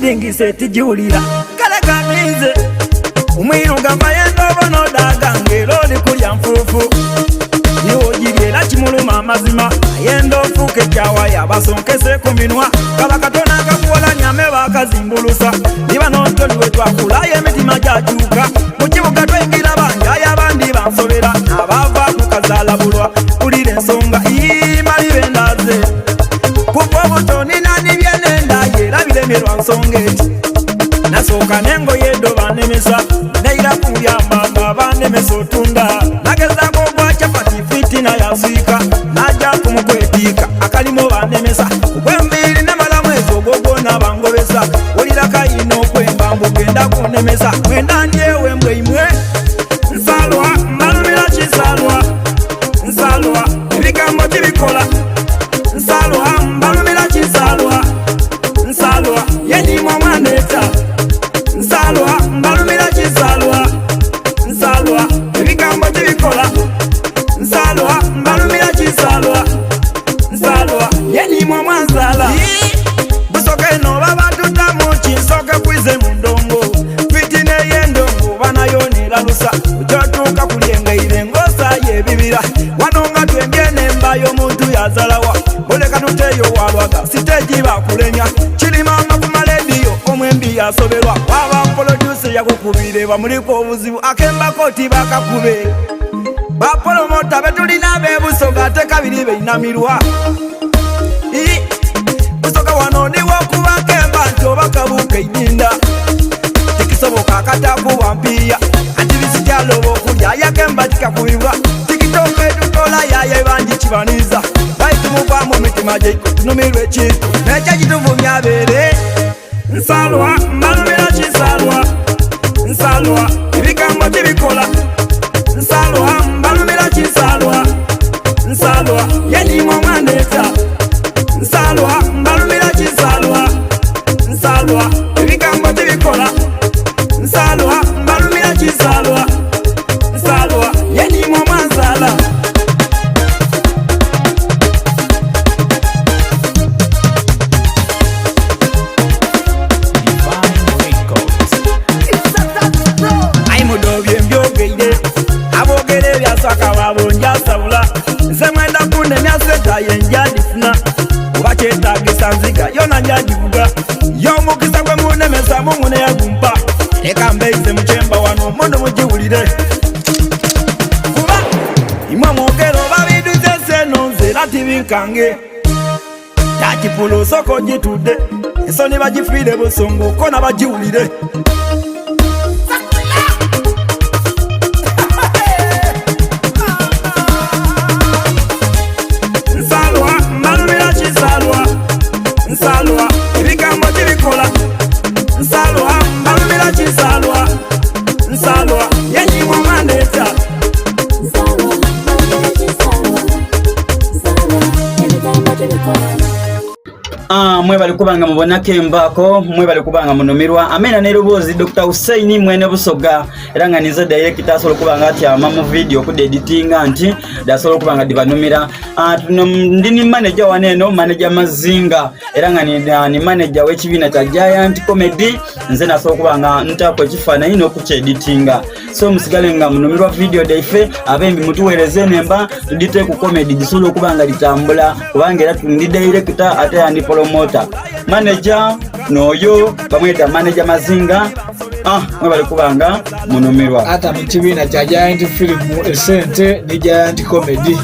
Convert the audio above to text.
gidingise tijulira kale kamize umwiru gamayendo bono dagange loli kulya mfufu niwo jiriera kimuluma amazima yendo fuke kyawa yabasonkese ku minwa kabakatona akakuwola nyame bakazimbulusa niba nontoliwe twakulayo emitima gyakyuka mu kibuga twengira banja y'abandi bansobera abava kukazalabulwa kulira ensonga Malibe ndaze kuva obutoni nani byenendaye era biremerwa nsonga eti nasooka n'engoye edo banemesa neira kubyambanga banemesa otunda nagezaako ogwa chapati fitina yaswika najja kumukwetiika akalimo banemesa okwembiiri namalamu ezo ogwogwona bangobesa olira kayina okwemba mbugenda kunemesa mwenda ndyewe mbwe imwe Nsalwa mbalumira kisalwa Nsalwa ebigambo tibikola Nsalwa mbalumira kisalwa Nsalwa yenimwa mwandeeta Nsalwa mbalumira kisalwa Nsalwa ebigambo tibikola Nsalwa mbalumira kisalwa Nsalwa yenimwa mwanzala Busoga eno babatutamu kinsoke kwize mu ndongo fitine y'endongo banayonera lusa ojotuuka kulyengaire ngosa y'ebibira wano nga twembye n'emba y'omuntu yazalawa oleka tuteyo walwaga siteegi bakulenya kirima amavuma lediyo omwembi yasoberwa waba mpoloduse yakukubire bamuliko obuzibu akembako tibakakube bapolomota betulina bebusoga ate kabiri beinamirwa Busoga wano niwo kubakemba nti obakabuuka idinda tikisoboka akatakuwa mpiya anti bisikyaloba okulya yakemba tikakubibwa tikitoka etukola yaye bangi kibaniza bayitumugwamu emitima gyaiko tunumirwa ekintu nekyo kituvumya abeere Nsalwa mbalumira kisalwa Nsalwa ebigambo tibikola Nsalwa mbalumira kisalwa Nsalwa yenimwa mwandeeta Nsalwa mbalumira kisalwa Nsalwa ebigambo tibikola Nsalwa mbalumira kisalwa Nsalwa yenimwa mwanzala aimudobye mbyogeire abogere byasaka babonja sabula nze mwenda kunemya seta yenjadifuna oba kyetagisa nziga yona njadivuga y'omukisa gwe munemesa mungune yagumpa leka mbeize mukyemba wano mondo mugiwulire kuba imwe mwogero babiduze seno nze era tibinkange yakipulu soko gitudde ensoni bagifiire busongo kona bagiwulire Nsalwa mbalumira kisalwa Nsalwa ebigambo tibikola Nsalwa mbalumira kisalwa Nsalwa yenimwa mwandeeta Nsalwa mbalumira kisalwa Nsalwa ebigambo tibikola mwe bali kubanga mubonako embako mwe bali kubanga munumirwa amena nerubozi Dr. Hussein mwene Busoga era nga nizo director asobola kubanga atyama mu video ku editinga nti dasobola kubanga dibanumira ndini manager waneno manager Mazinga era nga ni manager w'ekibiina kya Giant Comedy nze nasobola kubanga ntako ekifaananyi n'okuki editinga so musigale nga munumirwa video daife abembi mutuweereze nemba tudite ku comedy gisobola okubanga litambula kubanga era tundi director ate andi promoter manager noyo bamweta manager Mazinga mwe bali kubanga munumirwa ata mu kibiina kya Giant Film Essence ne Giant Comedy